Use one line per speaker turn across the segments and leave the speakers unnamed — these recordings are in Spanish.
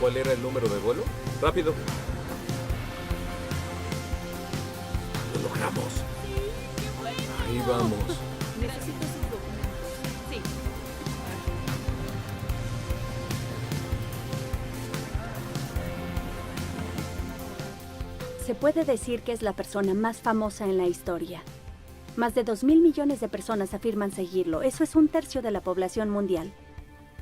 cuál era el número de vuelo? Rápido. Lo logramos. Ahí vamos.
Necesito sus documentos. Sí.
Se puede decir que es la persona más famosa en la historia. Más de 2.000 millones de personas afirman seguirlo. Eso es un tercio de la población mundial.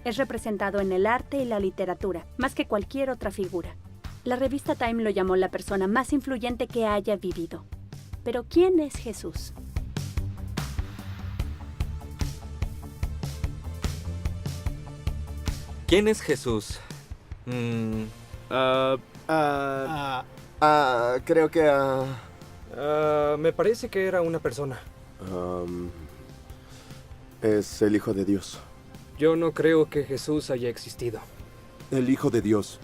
Es representado en el arte y la literatura, más que cualquier otra figura. La revista Time lo llamó la persona más influyente que haya vivido. Pero ¿quién es Jesús?
¿Quién es Jesús?
Creo que...
Me parece que era una persona.
es el Hijo de Dios.
Yo no creo que Jesús haya existido.
El Hijo de Dios.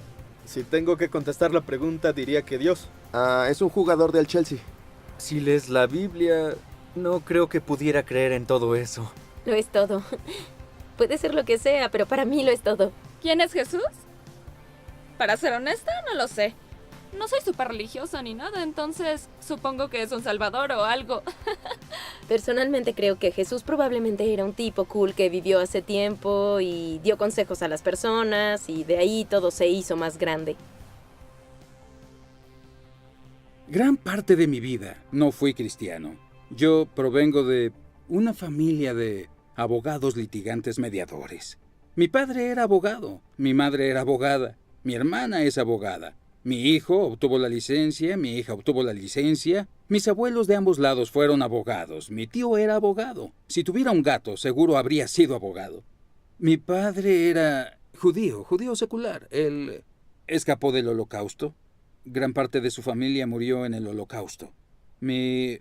Si tengo que contestar la pregunta, diría que Dios.
Es un jugador del Chelsea.
Si lees la Biblia, no creo que pudiera creer en todo eso.
Lo es todo. Puede ser lo que sea, pero para mí lo es todo.
¿Quién es Jesús? Para ser honesta, no lo sé. No soy súper religiosa ni nada, entonces supongo que es un salvador o algo.
Personalmente creo que Jesús probablemente era un tipo cool que vivió hace tiempo y dio consejos a las personas y de ahí todo se hizo más grande.
Gran parte de mi vida no fui cristiano. Yo provengo de una familia de abogados litigantes mediadores. Mi padre era abogado, mi madre era abogada, mi hermana es abogada. Mi hijo obtuvo la licencia, mi hija obtuvo la licencia. Mis abuelos de ambos lados fueron abogados. Mi tío era abogado. Si tuviera un gato, seguro habría sido abogado. Mi padre era judío secular. Él escapó del Holocausto. Gran parte de su familia murió en el Holocausto. Mi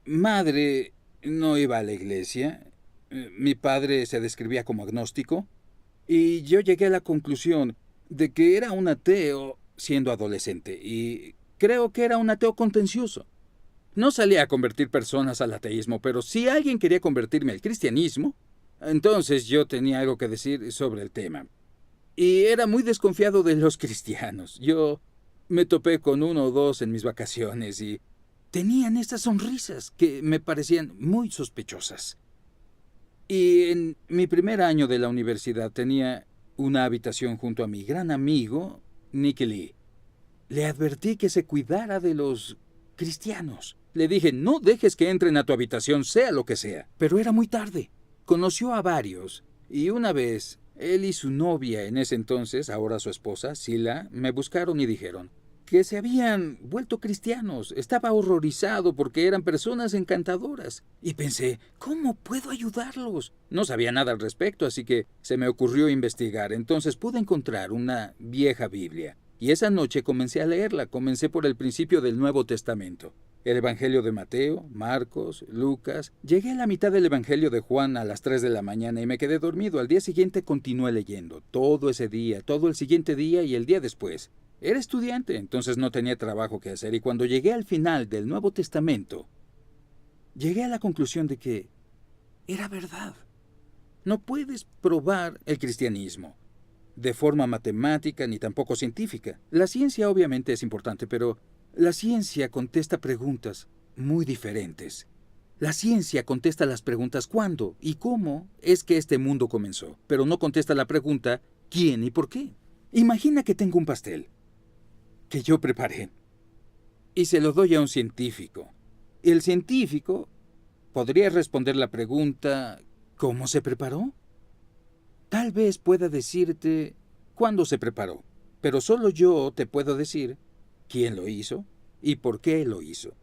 madre no iba a la iglesia. Mi padre se describía como agnóstico. Y yo llegué a la conclusión de que era un ateo siendo adolescente, y creo que era un ateo contencioso. No salía a convertir personas al ateísmo, pero si alguien quería convertirme al cristianismo, entonces yo tenía algo que decir sobre el tema. Y era muy desconfiado de los cristianos. Yo me topé con uno o dos en mis vacaciones y tenían estas sonrisas que me parecían muy sospechosas. Y en mi primer año de la universidad tenía una habitación junto a mi gran amigo, Nicky Lee. Le advertí que se cuidara de los cristianos. Le dije, no dejes que entren a tu habitación, sea lo que sea. Pero era muy tarde. Conoció a varios. Y una vez, él y su novia en ese entonces, ahora su esposa, Sila, me buscaron y dijeron que se habían vuelto cristianos. Estaba horrorizado porque eran personas encantadoras. Y pensé, ¿cómo puedo ayudarlos? No sabía nada al respecto, así que se me ocurrió investigar. Entonces pude encontrar una vieja Biblia. Y esa noche comencé a leerla. Comencé por el principio del Nuevo Testamento. El Evangelio de Mateo, Marcos, Lucas. Llegué a la mitad del Evangelio de Juan a las 3 de la mañana y me quedé dormido. Al día siguiente continué leyendo. Todo ese día, todo el siguiente día y el día después. Era estudiante, entonces no tenía trabajo que hacer, y cuando llegué al final del Nuevo Testamento, llegué a la conclusión de que era verdad. No puedes probar el cristianismo de forma matemática ni tampoco científica. La ciencia obviamente es importante, pero la ciencia contesta preguntas muy diferentes. La ciencia contesta las preguntas ¿cuándo y cómo es que este mundo comenzó? Pero no contesta la pregunta ¿quién y por qué? Imagina que tengo un pastel que yo preparé y se lo doy a un científico. El científico podría responder la pregunta ¿cómo se preparó? Tal vez pueda decirte cuándo se preparó, pero solo yo te puedo decir quién lo hizo y por qué lo hizo.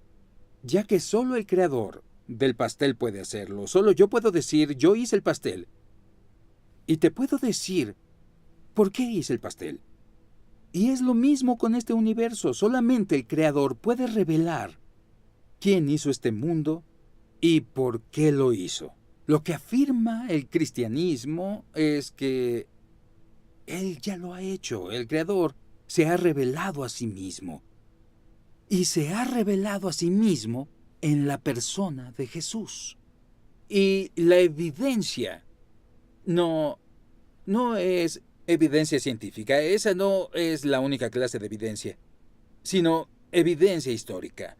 Ya que solo el creador del pastel puede hacerlo, solo yo puedo decir yo hice el pastel. Y te puedo decir por qué hice el pastel. Y es lo mismo con este universo. Solamente el Creador puede revelar quién hizo este mundo y por qué lo hizo. Lo que afirma el cristianismo es que Él ya lo ha hecho. El Creador se ha revelado a sí mismo. Y se ha revelado a sí mismo en la persona de Jesús. Y la evidencia no es Evidencia científica. Esa no es la única clase de evidencia, sino evidencia histórica.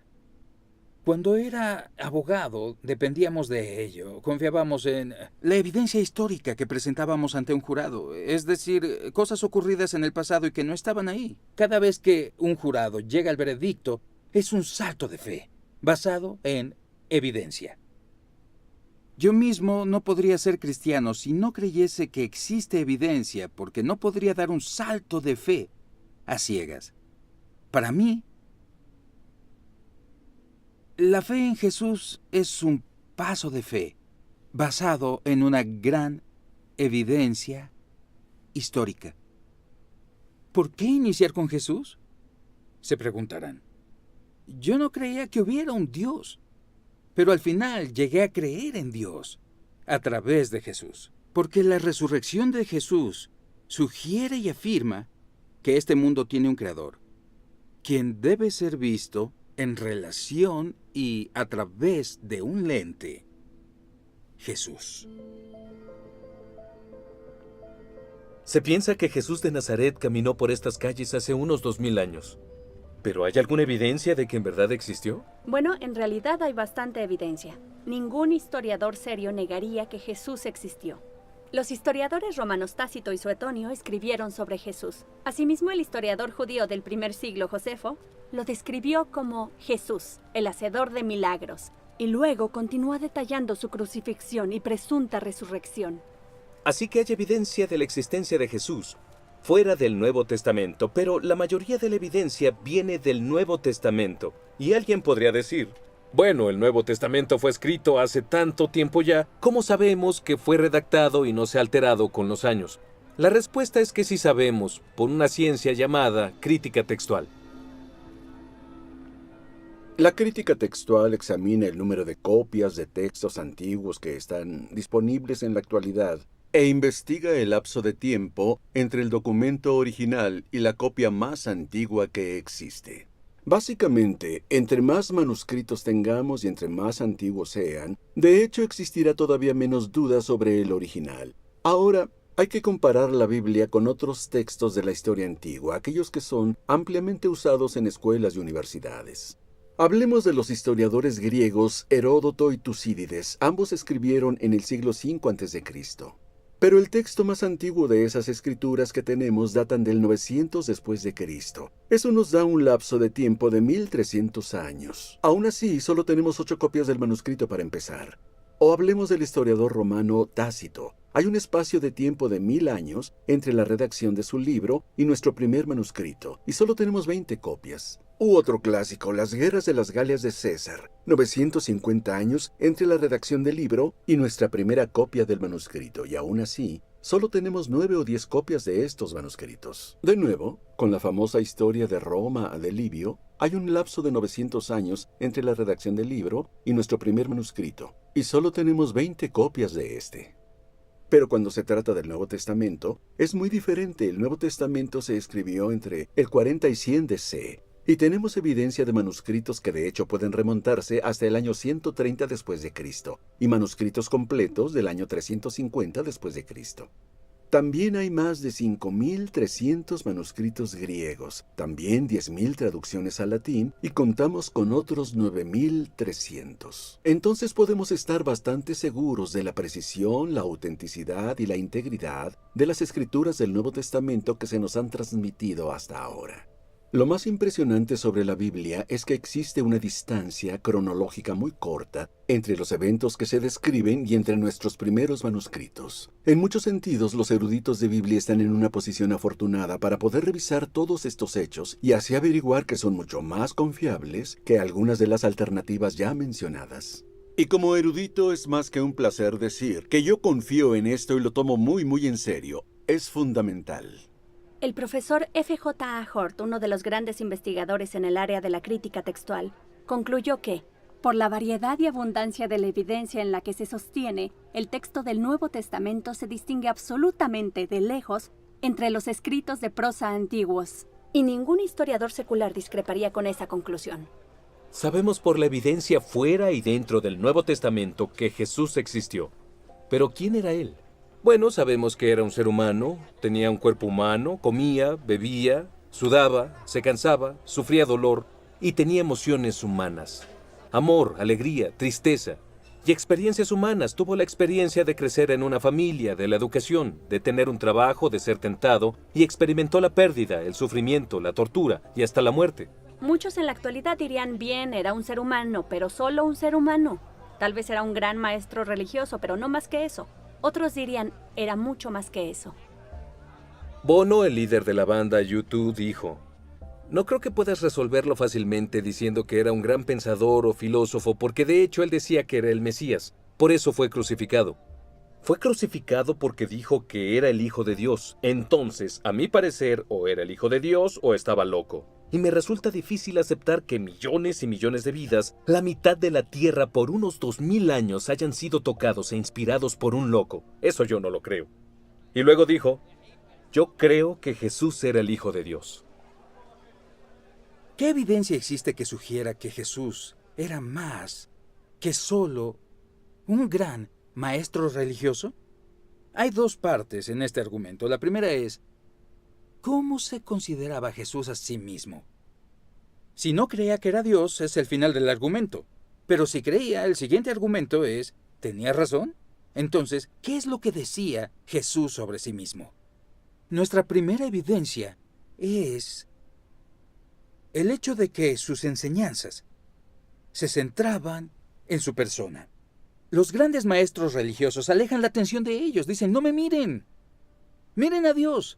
Cuando era abogado, dependíamos de ello. Confiábamos en la evidencia histórica que presentábamos ante un jurado. Es decir, cosas ocurridas en el pasado y que no estaban ahí. Cada vez que un jurado llega al veredicto, es un salto de fe, basado en evidencia. Yo mismo no podría ser cristiano si no creyese que existe evidencia, porque no podría dar un salto de fe a ciegas. Para mí, la fe en Jesús es un paso de fe basado en una gran evidencia histórica. ¿Por qué iniciar con Jesús? Se preguntarán. Yo no creía que hubiera un Dios, pero al final llegué a creer en Dios a través de Jesús, porque la resurrección de Jesús sugiere y afirma que este mundo tiene un creador, quien debe ser visto en relación y a través de un lente: Jesús.
Se piensa que Jesús de Nazaret caminó por estas calles hace unos 2000 años. ¿Pero hay alguna evidencia de que en verdad existió?
Bueno, en realidad hay bastante evidencia. Ningún historiador serio negaría que Jesús existió. Los historiadores romanos Tácito y Suetonio escribieron sobre Jesús. Asimismo, el historiador judío del primer siglo, Josefo, lo describió como Jesús, el hacedor de milagros, y luego continúa detallando su crucifixión y presunta resurrección.
Así que hay evidencia de la existencia de Jesús fuera del Nuevo Testamento, pero la mayoría de la evidencia viene del Nuevo Testamento. Y alguien podría decir, bueno, el Nuevo Testamento fue escrito hace tanto tiempo ya, ¿cómo sabemos que fue redactado y no se ha alterado con los años? La respuesta es que sí sabemos, por una ciencia llamada crítica textual.
La crítica textual examina el número de copias de textos antiguos que están disponibles en la actualidad e investiga el lapso de tiempo entre el documento original y la copia más antigua que existe. Básicamente, entre más manuscritos tengamos y entre más antiguos sean, de hecho existirá todavía menos duda sobre el original. Ahora, hay que comparar la Biblia con otros textos de la historia antigua, aquellos que son ampliamente usados en escuelas y universidades. Hablemos de los historiadores griegos Heródoto y Tucídides. Ambos escribieron en el siglo V a.C. Pero el texto más antiguo de esas escrituras que tenemos datan del 900 después de Cristo. Eso nos da un lapso de tiempo de 1300 años. Aún así, solo tenemos 8 copias del manuscrito para empezar. O hablemos del historiador romano Tácito. Hay un espacio de tiempo de 1000 años entre la redacción de su libro y nuestro primer manuscrito, y solo tenemos 20 copias. U otro clásico, las guerras de las Galias de César. 950 años entre la redacción del libro y nuestra primera copia del manuscrito, y aún así, solo tenemos 9 o 10 copias de estos manuscritos. De nuevo, con la famosa historia de Roma de Livio, hay un lapso de 900 años entre la redacción del libro y nuestro primer manuscrito, y solo tenemos 20 copias de este. Pero cuando se trata del Nuevo Testamento, es muy diferente. El Nuevo Testamento se escribió entre el 40 y 100 DC, y tenemos evidencia de manuscritos que de hecho pueden remontarse hasta el año 130 después de Cristo, y manuscritos completos del año 350 después de Cristo. También hay más de 5.300 manuscritos griegos, también 10.000 traducciones al latín, y contamos con otros 9.300. Entonces podemos estar bastante seguros de la precisión, la autenticidad y la integridad de las escrituras del Nuevo Testamento que se nos han transmitido hasta ahora. Lo más impresionante sobre la Biblia es que existe una distancia cronológica muy corta entre los eventos que se describen y entre nuestros primeros manuscritos. En muchos sentidos, los eruditos de Biblia están en una posición afortunada para poder revisar todos estos hechos y así averiguar que son mucho más confiables que algunas de las alternativas ya mencionadas. Y como erudito es más que un placer decir que yo confío en esto y lo tomo muy en serio. Es fundamental.
El profesor F.J.A. Hort, uno de los grandes investigadores en el área de la crítica textual, concluyó que, por la variedad y abundancia de la evidencia en la que se sostiene, el texto del Nuevo Testamento se distingue absolutamente de lejos entre los escritos de prosa antiguos. Y ningún historiador secular discreparía con esa conclusión.
Sabemos por la evidencia fuera y dentro del Nuevo Testamento que Jesús existió. Pero ¿quién era él? Bueno, sabemos que era un ser humano, tenía un cuerpo humano, comía, bebía, sudaba, se cansaba, sufría dolor y tenía emociones humanas. Amor, alegría, tristeza y experiencias humanas. Tuvo la experiencia de crecer en una familia, de la educación, de tener un trabajo, de ser tentado y experimentó la pérdida, el sufrimiento, la tortura y hasta la muerte.
Muchos en la actualidad dirían, bien, era un ser humano, pero solo un ser humano. Tal vez era un gran maestro religioso, pero no más que eso. Otros dirían, era mucho más que eso.
Bono, el líder de la banda U2, dijo: "No creo que puedas resolverlo fácilmente diciendo que era un gran pensador o filósofo, porque de hecho él decía que era el Mesías. Por eso fue crucificado. Fue crucificado porque dijo que era el Hijo de Dios. Entonces, a mi parecer, o era el Hijo de Dios o estaba loco. Y me resulta difícil aceptar que millones y millones de vidas, la mitad de la Tierra por unos 2000 años, hayan sido tocados e inspirados por un loco. Eso yo no lo creo". Y luego dijo: "Yo creo que Jesús era el Hijo de Dios".
¿Qué evidencia existe que sugiera que Jesús era más que solo un gran maestro religioso? Hay dos partes en este argumento. La primera es, ¿cómo se consideraba Jesús a sí mismo? Si no creía que era Dios, es el final del argumento. Pero si creía, el siguiente argumento es, ¿tenía razón? Entonces, ¿qué es lo que decía Jesús sobre sí mismo? Nuestra primera evidencia es el hecho de que sus enseñanzas se centraban en su persona. Los grandes maestros religiosos alejan la atención de ellos. Dicen, no me miren. Miren a Dios.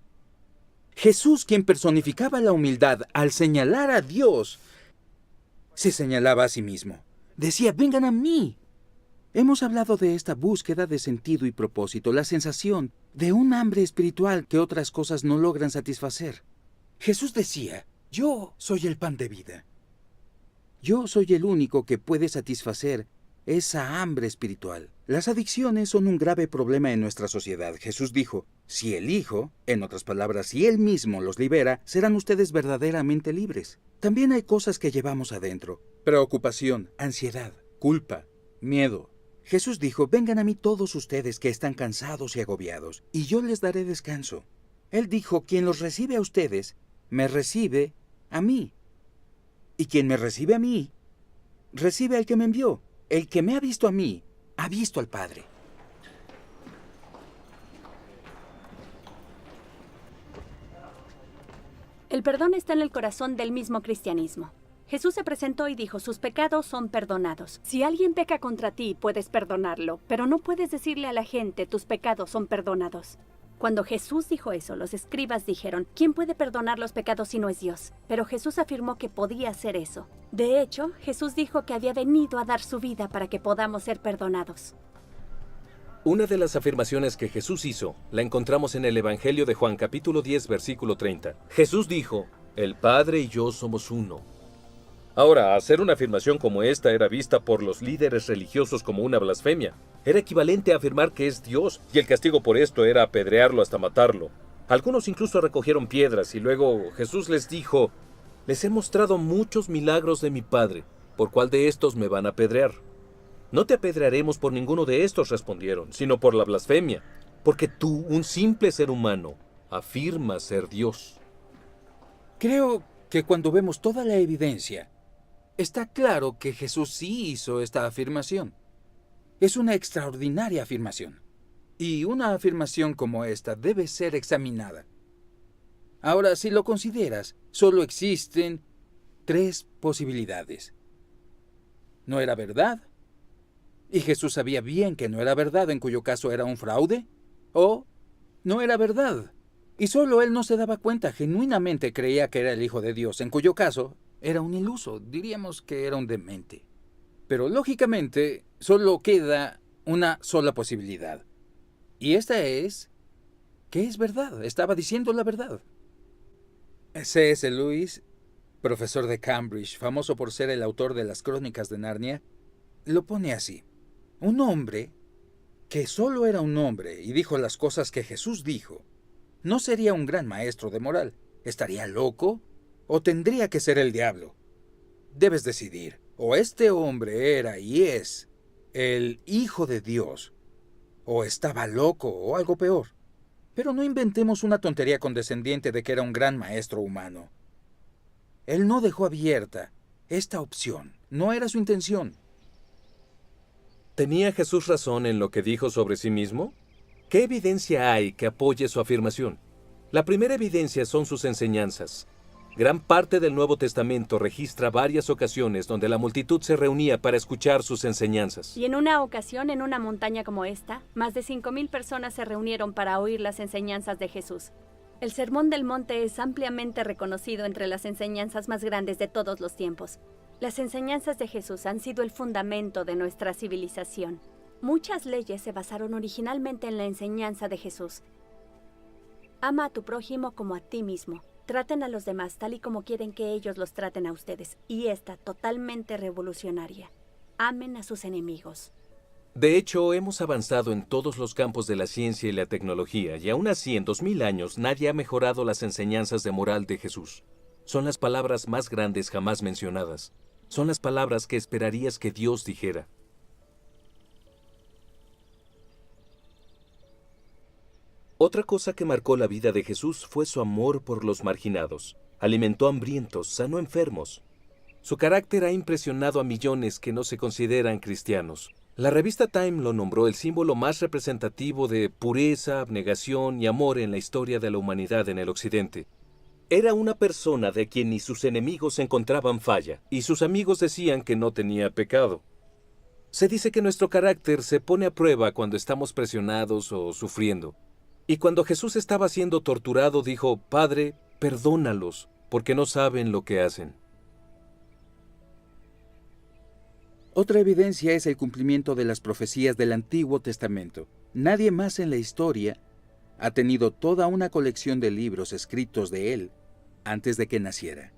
Jesús, quien personificaba la humildad al señalar a Dios, se señalaba a sí mismo. Decía, vengan a mí. Hemos hablado de esta búsqueda de sentido y propósito, la sensación de un hambre espiritual que otras cosas no logran satisfacer. Jesús decía, yo soy el pan de vida. Yo soy el único que puede satisfacer esa hambre espiritual. Las adicciones son un grave problema en nuestra sociedad. Jesús dijo, si el Hijo, en otras palabras, si Él mismo los libera, serán ustedes verdaderamente libres. También hay cosas que llevamos adentro. Preocupación, ansiedad, culpa, miedo. Jesús dijo, vengan a mí todos ustedes que están cansados y agobiados, y yo les daré descanso. Él dijo, quien los recibe a ustedes, me recibe a mí. Y quien me recibe a mí, recibe al que me envió. El que me ha visto a mí, ha visto al Padre.
El perdón está en el corazón del mismo cristianismo. Jesús se presentó y dijo, sus pecados son perdonados. Si alguien peca contra ti, puedes perdonarlo, pero no puedes decirle a la gente, tus pecados son perdonados. Cuando Jesús dijo eso, los escribas dijeron, ¿quién puede perdonar los pecados si no es Dios? Pero Jesús afirmó que podía hacer eso. De hecho, Jesús dijo que había venido a dar su vida para que podamos ser perdonados.
Una de las afirmaciones que Jesús hizo la encontramos en el Evangelio de Juan capítulo 10, versículo 30. Jesús dijo, el Padre y yo somos uno. Ahora, hacer una afirmación como esta era vista por los líderes religiosos como una blasfemia. Era equivalente a afirmar que es Dios, y el castigo por esto era apedrearlo hasta matarlo. Algunos incluso recogieron piedras, y luego Jesús les dijo, les he mostrado muchos milagros de mi Padre, ¿por cuál de estos me van a apedrear? No te apedrearemos por ninguno de estos, respondieron, sino por la blasfemia, porque tú, un simple ser humano, afirmas ser Dios.
Creo que cuando vemos toda la evidencia, está claro que Jesús sí hizo esta afirmación. Es una extraordinaria afirmación. Y una afirmación como esta debe ser examinada. Ahora, si lo consideras, solo existen 3 posibilidades. ¿No era verdad? ¿Y Jesús sabía bien que no era verdad, en cuyo caso era un fraude? ¿O no era verdad? Y solo él no se daba cuenta, genuinamente creía que era el Hijo de Dios, en cuyo caso era un iluso, diríamos que era un demente. Pero lógicamente solo queda una sola posibilidad. Y esta es que es verdad, estaba diciendo la verdad. C.S. Lewis, profesor de Cambridge, famoso por ser el autor de las Crónicas de Narnia, lo pone así. Un hombre que solo era un hombre y dijo las cosas que Jesús dijo, no sería un gran maestro de moral. ¿Estaría loco? ¿O tendría que ser el diablo? Debes decidir. O este hombre era y es el Hijo de Dios, o estaba loco, o algo peor. Pero no inventemos una tontería condescendiente de que era un gran maestro humano. Él no dejó abierta esta opción. No era su intención.
¿Tenía Jesús razón en lo que dijo sobre sí mismo? ¿Qué evidencia hay que apoye su afirmación? La primera evidencia son sus enseñanzas. Gran parte del Nuevo Testamento registra varias ocasiones donde la multitud se reunía para escuchar sus enseñanzas.
Y en una ocasión, en una montaña como esta, más de 5,000 personas se reunieron para oír las enseñanzas de Jesús. El Sermón del Monte es ampliamente reconocido entre las enseñanzas más grandes de todos los tiempos. Las enseñanzas de Jesús han sido el fundamento de nuestra civilización. Muchas leyes se basaron originalmente en la enseñanza de Jesús. Ama a tu prójimo como a ti mismo. Traten a los demás tal y como quieren que ellos los traten a ustedes. Y esta totalmente revolucionaria. Amen a sus enemigos.
De hecho, hemos avanzado en todos los campos de la ciencia y la tecnología, y aún así en 2000 años nadie ha mejorado las enseñanzas de moral de Jesús. Son las palabras más grandes jamás mencionadas. Son las palabras que esperarías que Dios dijera. Otra cosa que marcó la vida de Jesús fue su amor por los marginados. Alimentó hambrientos, sanó enfermos. Su carácter ha impresionado a millones que no se consideran cristianos. La revista Time lo nombró el símbolo más representativo de pureza, abnegación y amor en la historia de la humanidad en el Occidente. Era una persona de quien ni sus enemigos encontraban falla, y sus amigos decían que no tenía pecado. Se dice que nuestro carácter se pone a prueba cuando estamos presionados o sufriendo. Y cuando Jesús estaba siendo torturado, dijo, Padre, perdónalos, porque no saben lo que hacen.
Otra evidencia es el cumplimiento de las profecías del Antiguo Testamento. Nadie más en la historia ha tenido toda una colección de libros escritos de él antes de que naciera.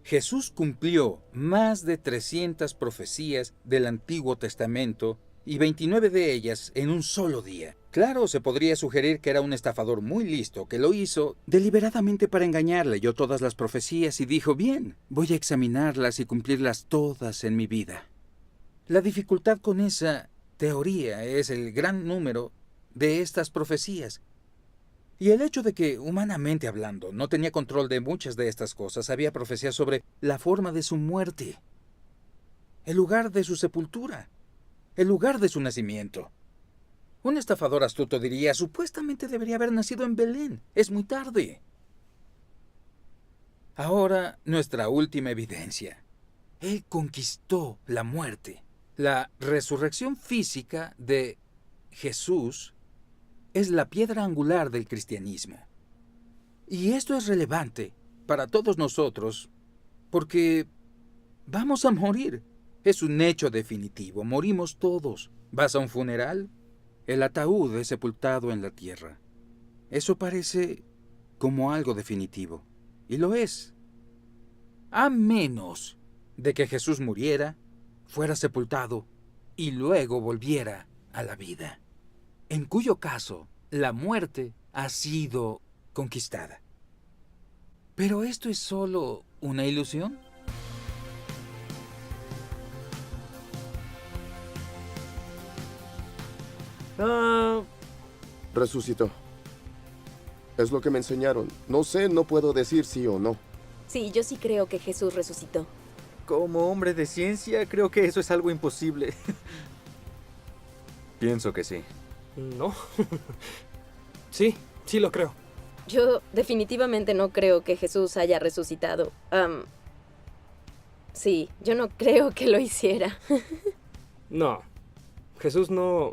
Jesús cumplió más de 300 profecías del Antiguo Testamento y 29 de ellas en un solo día. Claro, se podría sugerir que era un estafador muy listo que lo hizo deliberadamente para engañar. Leyó todas las profecías y dijo, bien, voy a examinarlas y cumplirlas todas en mi vida. La dificultad con esa teoría es el gran número de estas profecías. Y el hecho de que, humanamente hablando, no tenía control de muchas de estas cosas. Había profecías sobre la forma de su muerte, el lugar de su sepultura, el lugar de su nacimiento. Un estafador astuto diría, supuestamente debería haber nacido en Belén. Es muy tarde. Ahora, nuestra última evidencia. Él conquistó la muerte. La resurrección física de Jesús es la piedra angular del cristianismo. Y esto es relevante para todos nosotros porque vamos a morir. Es un hecho definitivo. Morimos todos. ¿Vas a un funeral? El ataúd es sepultado en la tierra. Eso parece como algo definitivo. Y lo es. A menos de que Jesús muriera, fuera sepultado y luego volviera a la vida. En cuyo caso, la muerte ha sido conquistada. ¿Pero esto es solo una ilusión?
Resucitó. Es lo que me enseñaron. No sé, no puedo decir sí o no.
Sí, yo sí creo que Jesús resucitó.
Como hombre de ciencia, creo que eso es algo imposible. Pienso que sí.
No. Sí, sí lo creo.
Yo definitivamente no creo que Jesús haya resucitado. Sí, yo no creo que lo hiciera.
No. Jesús no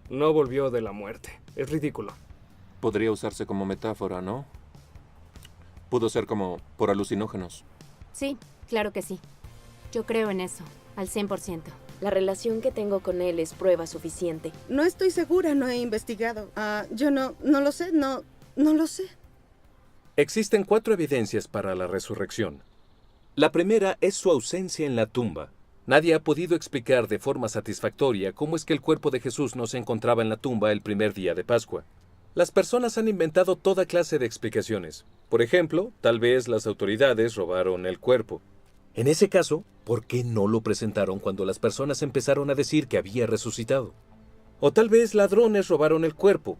volvió de la muerte. Es ridículo.
Podría usarse como metáfora, ¿no? Pudo ser como por alucinógenos.
Sí, claro que sí. Yo creo en eso, al 100%.
La relación que tengo con él es prueba suficiente.
No estoy segura, no he investigado. Yo no lo sé, no lo sé.
Existen 4 evidencias para la resurrección. La primera es su ausencia en la tumba. Nadie ha podido explicar de forma satisfactoria cómo es que el cuerpo de Jesús no se encontraba en la tumba el primer día de Pascua. Las personas han inventado toda clase de explicaciones. Por ejemplo, tal vez las autoridades robaron el cuerpo. En ese caso, ¿por qué no lo presentaron cuando las personas empezaron a decir que había resucitado? O tal vez ladrones robaron el cuerpo.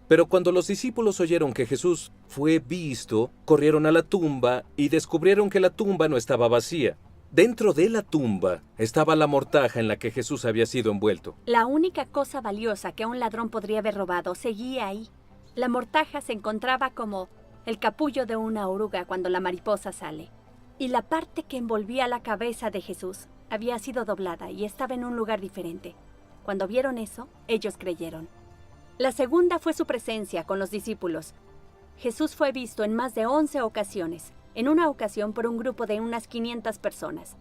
Pero cuando los discípulos oyeron que Jesús fue visto, corrieron a la tumba y descubrieron que la tumba no estaba vacía. Dentro de la tumba estaba la mortaja en la que Jesús había sido envuelto.
La única cosa valiosa que un ladrón podría haber robado seguía ahí. La mortaja se encontraba como el capullo de una oruga cuando la mariposa sale. Y la parte que envolvía la cabeza de Jesús había sido doblada y estaba en un lugar diferente. Cuando vieron eso, ellos creyeron. La segunda fue su presencia con los discípulos. Jesús fue visto en más de 11 ocasiones, en una ocasión por un grupo de unas 500 personas.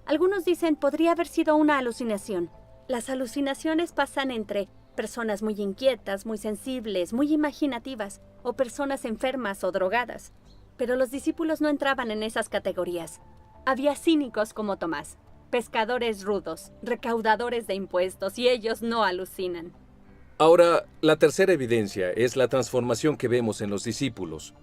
Algunos dicen podría haber sido una alucinación. Las alucinaciones pasan entre personas muy inquietas, muy sensibles, muy imaginativas, o personas enfermas o drogadas. Pero los discípulos no entraban en esas categorías. Había cínicos como Tomás, pescadores rudos, recaudadores de impuestos, y ellos no alucinan.
Ahora, la tercera evidencia es la transformación que vemos en los discípulos.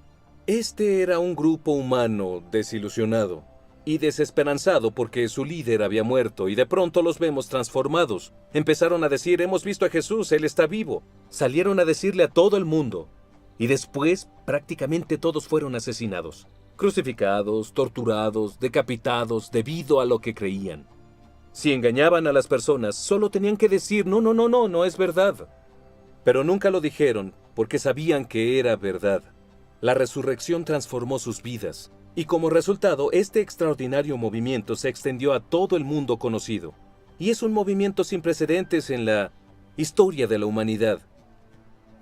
Este era un grupo humano desilusionado y desesperanzado porque su líder había muerto, y de pronto los vemos transformados. Empezaron a decir, hemos visto a Jesús, Él está vivo. Salieron a decirle a todo el mundo. Y después, prácticamente todos fueron asesinados, crucificados, torturados, decapitados, debido a lo que creían. Si engañaban a las personas, solo tenían que decir, no es verdad. Pero nunca lo dijeron, porque sabían que era verdad. La resurrección transformó sus vidas, y como resultado, este extraordinario movimiento se extendió a todo el mundo conocido. Y es un movimiento sin precedentes en la historia de la humanidad.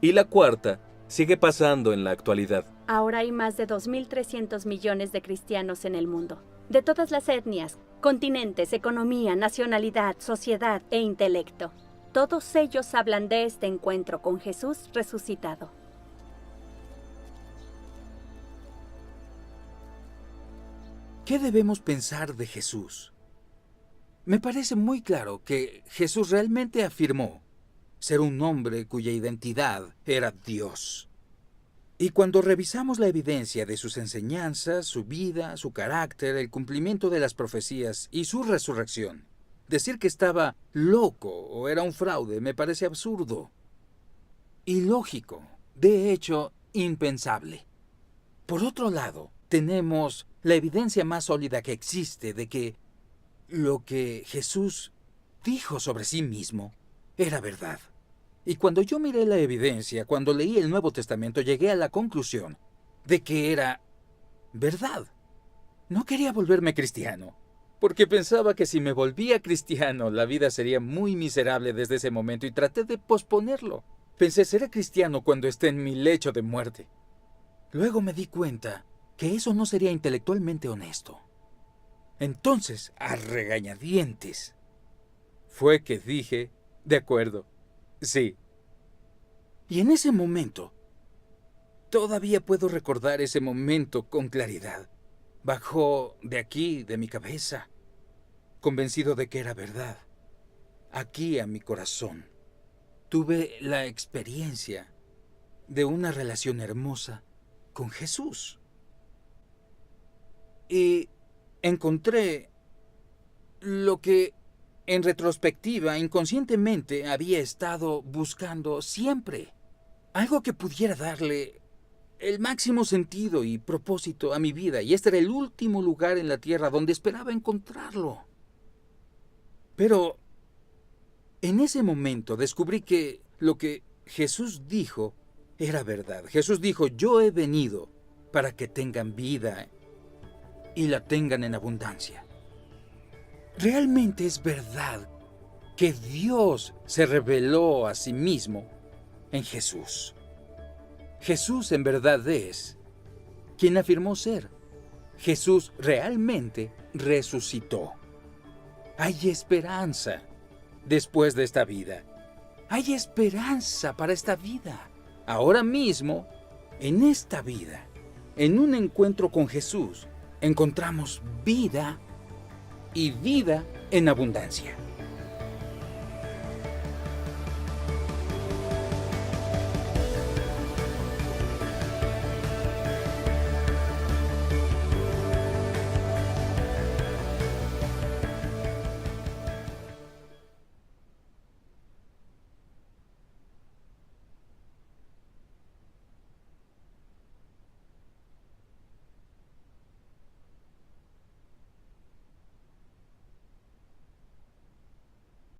Y la cuarta sigue pasando en la actualidad.
Ahora hay más de 2.300 millones de cristianos en el mundo, de todas las etnias, continentes, economía, nacionalidad, sociedad e intelecto. Todos ellos hablan de este encuentro con Jesús resucitado.
¿Qué debemos pensar de Jesús? Me parece muy claro que Jesús realmente afirmó ser un hombre cuya identidad era Dios. Y cuando revisamos la evidencia de sus enseñanzas, su vida, su carácter, el cumplimiento de las profecías y su resurrección, decir que estaba loco o era un fraude me parece absurdo, ilógico, de hecho, impensable. Por otro lado, tenemos la evidencia más sólida que existe de que lo que Jesús dijo sobre sí mismo era verdad. Y cuando yo miré la evidencia, cuando leí el Nuevo Testamento, llegué a la conclusión de que era verdad. No quería volverme cristiano, porque pensaba que si me volvía cristiano, la vida sería muy miserable desde ese momento y traté de posponerlo. Pensé, seré cristiano cuando esté en mi lecho de muerte. Luego me di cuenta que eso no sería intelectualmente honesto. Entonces, a regañadientes, fue que dije, de acuerdo, sí. Y en ese momento, todavía puedo recordar ese momento con claridad. Bajó de aquí, de mi cabeza, convencido de que era verdad. Aquí a mi corazón, tuve la experiencia de una relación hermosa con Jesús. Y encontré lo que, en retrospectiva, inconscientemente había estado buscando siempre. Algo que pudiera darle el máximo sentido y propósito a mi vida. Y este era el último lugar en la tierra donde esperaba encontrarlo. Pero en ese momento descubrí que lo que Jesús dijo era verdad. Jesús dijo, yo he venido para que tengan vida y la tengan en abundancia. Realmente es verdad que Dios se reveló a sí mismo en Jesús. Jesús en verdad es quien afirmó ser. Jesús realmente resucitó. Hay esperanza después de esta vida. Hay esperanza para esta vida. Ahora mismo, en esta vida, en un encuentro con Jesús, encontramos vida y vida en abundancia.